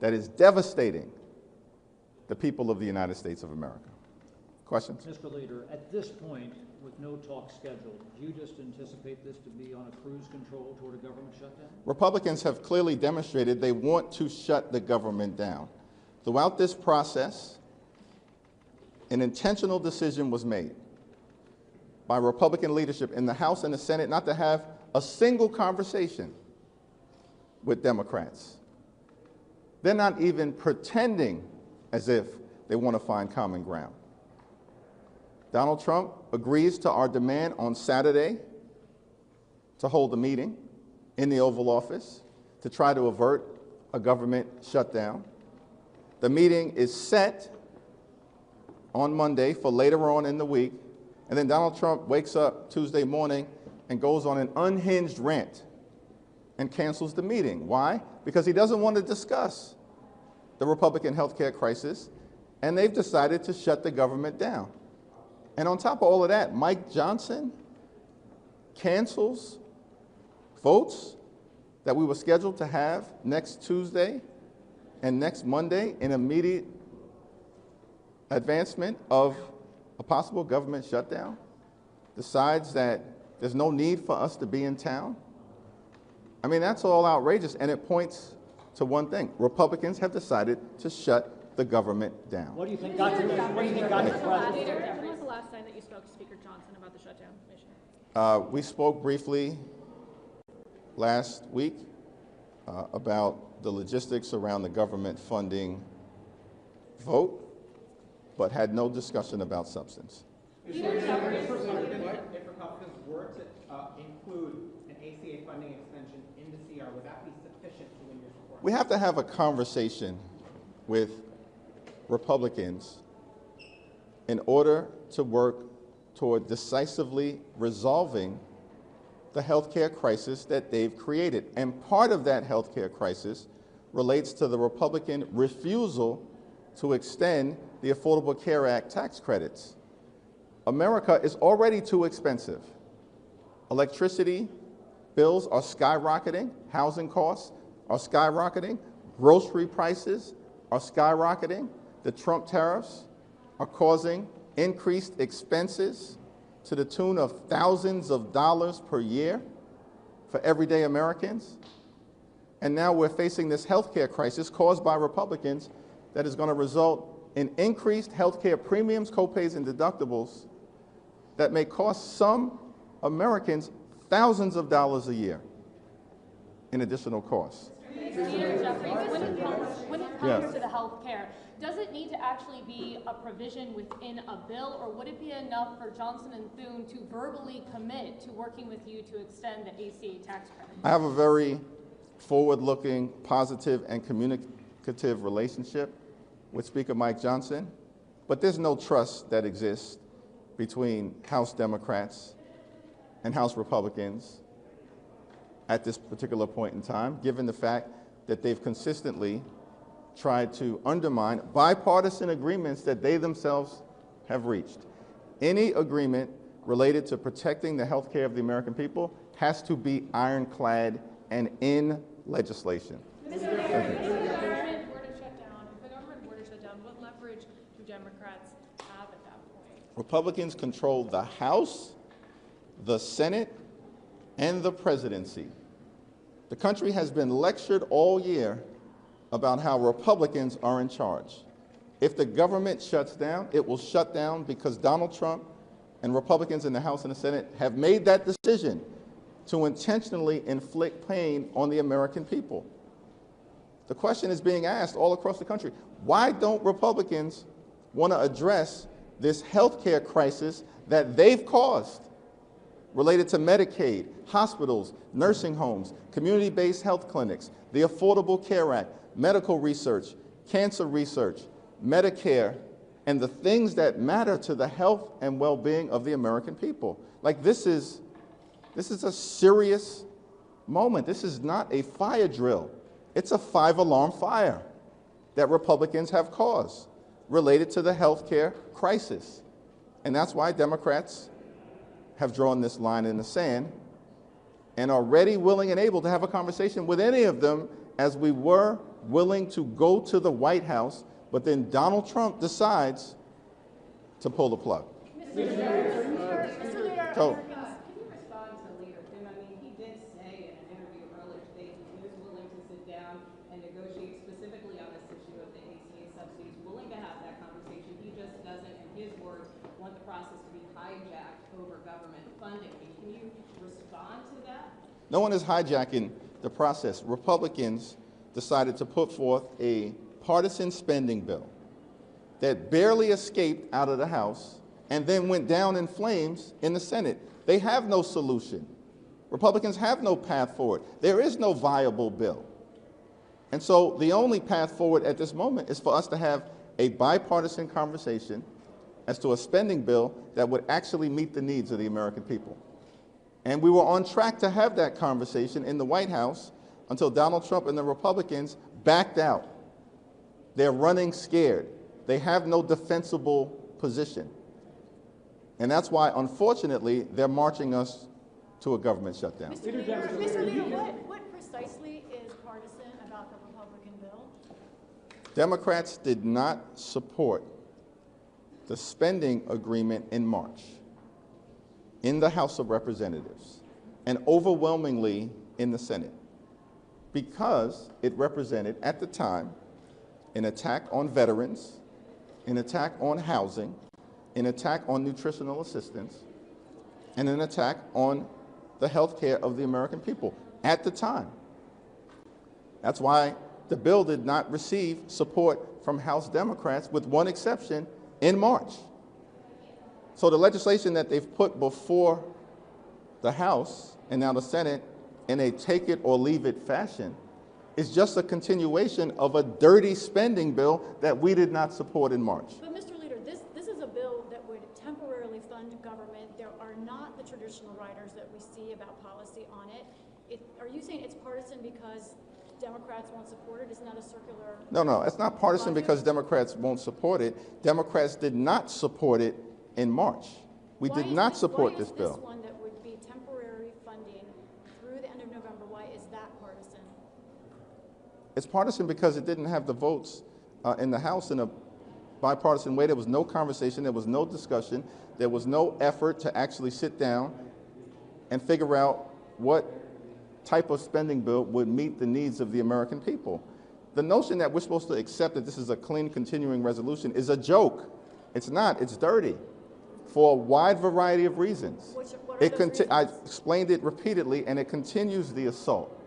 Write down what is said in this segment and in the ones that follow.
that is devastating the people of the United States of America. Questions? Mr. Leader, at this point, with no talk scheduled, do you just anticipate this to be on a cruise control toward a government shutdown? Republicans have clearly demonstrated they want to shut the government down. Throughout this process, an intentional decision was made by Republican leadership in the House and the Senate not to have a single conversation with Democrats. They're not even pretending as if they want to find common ground. Donald Trump agrees to our demand on Saturday to hold a meeting in the Oval Office to try to avert a government shutdown. The meeting is set on Monday for later on in the week, and then Donald Trump wakes up Tuesday morning and goes on an unhinged rant and cancels the meeting. Why? Because he doesn't want to discuss the Republican health care crisis, and they've decided to shut the government down. And on top of all of that, Mike Johnson cancels votes that we were scheduled to have next Tuesday and next Monday in immediate advancement of a possible government shutdown, decides that there's no need for us to be in town. I mean, that's all outrageous, and it points to one thing. Republicans have decided to shut the government down. What do you think got to the president? When was the last time that you spoke to Speaker Johnson about the shutdown mission? We spoke briefly last week about the logistics around the government funding vote, but had no discussion about substance. If Republicans were to include an ACA funding extension in the CR, would that be sufficient to win your support? We have to have a conversation with Republicans in order to work toward decisively resolving the healthcare crisis that they've created. And part of that healthcare crisis relates to the Republican refusal to extend the Affordable Care Act tax credits. America is already too expensive. Electricity bills are skyrocketing, housing costs are skyrocketing, grocery prices are skyrocketing. The Trump tariffs are causing increased expenses to the tune of thousands of dollars per year for everyday Americans. And now we're facing this healthcare crisis caused by Republicans that is going to result in increased healthcare premiums, copays, and deductibles that may cost some Americans thousands of dollars a year in additional costs. Leader Jeffries, when it comes to the health care, does it need to actually be a provision within a bill, or would it be enough for Johnson and Thune to verbally commit to working with you to extend the ACA tax credit? I have a very forward-looking, positive, and communicative relationship with Speaker Mike Johnson, but there's no trust that exists between House Democrats and House Republicans at this particular point in time, given the fact that they've consistently tried to undermine bipartisan agreements that they themselves have reached. Any agreement related to protecting the health care of the American people has to be ironclad and in legislation. If the government were to shut down, what leverage do Democrats have at that point? Republicans control the House, the Senate, and the presidency. The country has been lectured all year about how Republicans are in charge. If the government shuts down, it will shut down because Donald Trump and Republicans in the House and the Senate have made that decision to intentionally inflict pain on the American people. The question is being asked all across the country, why don't Republicans want to address this health care crisis that they've caused related to Medicaid, hospitals, nursing homes, community-based health clinics, the Affordable Care Act, medical research, cancer research, Medicare, and the things that matter to the health and well-being of the American people. Like, this is a serious moment. This is not a fire drill. It's a 5-alarm fire that Republicans have caused related to the health care crisis. And that's why Democrats have drawn this line in the sand and are ready, willing, and able to have a conversation with any of them, as we were willing to go to the White House, but then Donald Trump decides to pull the plug. Mr. Leader, So, Can you respond to Leader Hakeem? I mean, he did say in an interview earlier today he is willing to sit down and negotiate specifically on this issue of the ACA subsidies, willing to have that conversation. He just doesn't, in his words, want the process to be hijacked over government funding. I mean, can you respond to that? no one is hijacking the process. Republicans decided to put forth a partisan spending bill that barely escaped out of the House and then went down in flames in the Senate. They have no solution. Republicans have no path forward. There is no viable bill. And so the only path forward at this moment is for us to have a bipartisan conversation as to a spending bill that would actually meet the needs of the American people. And we were on track to have that conversation in the White House until Donald Trump and the Republicans backed out. They're running scared. They have no defensible position. And that's why, unfortunately, they're marching us to a government shutdown. Mr. Leader, what precisely is partisan about the Republican bill? Democrats did not support the spending agreement in March in the House of Representatives and overwhelmingly in the Senate because it represented, at the time, an attack on veterans, an attack on housing, an attack on nutritional assistance, and an attack on the health care of the American people at the time. That's why the bill did not receive support from House Democrats, with one exception, in March. So the legislation that they've put before the House and now the Senate in a take it or leave it fashion is just a continuation of a dirty spending bill that we did not support in March. But Mr. Leader, this is a bill that would temporarily fund government. There are not the traditional riders that we see about policy on it. Are you saying it's partisan because Democrats won't support it? Isn't that a circular? No, it's not partisan because Democrats won't support it. Democrats did not support it in March. We did not support this bill. Why is this one that would be temporary funding through the end of November, why is that partisan? It's partisan because it didn't have the votes in the House in a bipartisan way. There was no conversation, there was no discussion, there was no effort to actually sit down and figure out what type of spending bill would meet the needs of the American people. The notion that we're supposed to accept that this is a clean continuing resolution is a joke. It's not, it's dirty for a wide variety of reasons. What are those reasons? I explained it repeatedly, and it continues the assault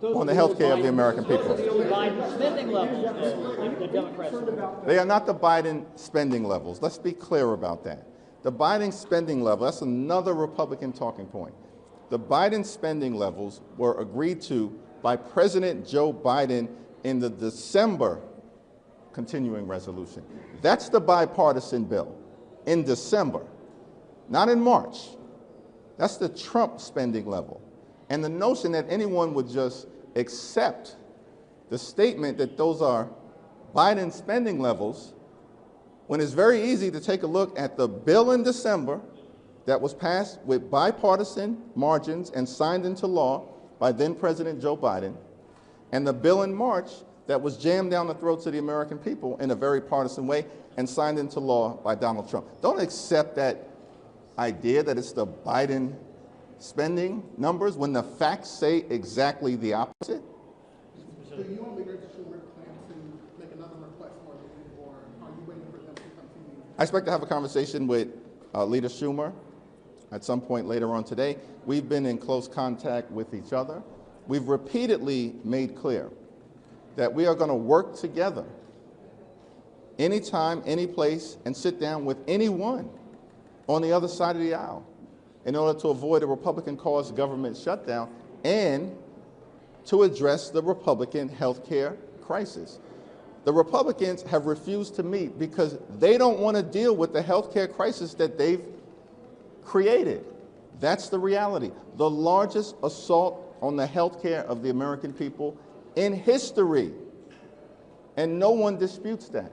on the health care of the American people. Those are the only Biden spending levels that the Democrats support. They are not the Biden spending levels. Let's be clear about that. The Biden spending level, that's another Republican talking point. The Biden spending levels were agreed to by President Joe Biden in the December continuing resolution. That's the bipartisan bill in December, not in March. That's the Trump spending level. And the notion that anyone would just accept the statement that those are Biden spending levels, when it's very easy to take a look at the bill in December that was passed with bipartisan margins and signed into law by then President Joe Biden, and the bill in March that was jammed down the throats of the American people in a very partisan way and signed into law by Donald Trump. Don't accept that idea that it's the Biden spending numbers when the facts say exactly the opposite. Do you and Leader Schumer plan to make another request for Looming, or are you waiting for them to come to you? I expect to have a conversation with Leader Schumer at some point later on today. We've been in close contact with each other. We've repeatedly made clear that we are going to work together anytime, any place, and sit down with anyone on the other side of the aisle in order to avoid a Republican-caused government shutdown and to address the Republican health care crisis. The Republicans have refused to meet because they don't want to deal with the health care crisis that they've created. That's the reality. The largest assault on the health care of the American people in history. And no one disputes that.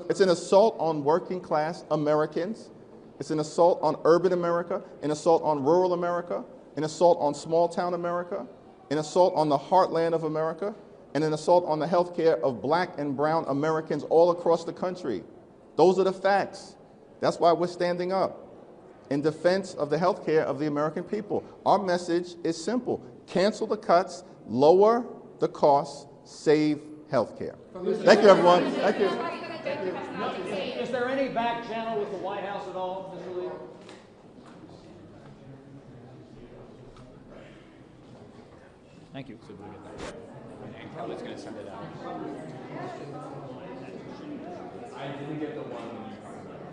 It's an assault on working class Americans. It's an assault on urban America, an assault on rural America, an assault on small town America, an assault on the heartland of America. and an assault on the health care of black and brown Americans all across the country. Those are the facts. That's why we're standing up in defense of the health care of the American people. Our message is simple. Cancel the cuts, lower the costs, save health care. Thank you, everyone. Thank you. Is there any back channel with the White House at all, Mr. Leader? Thank you. I was going to send it out. I didn't get the one when you talked about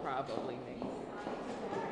Probably me.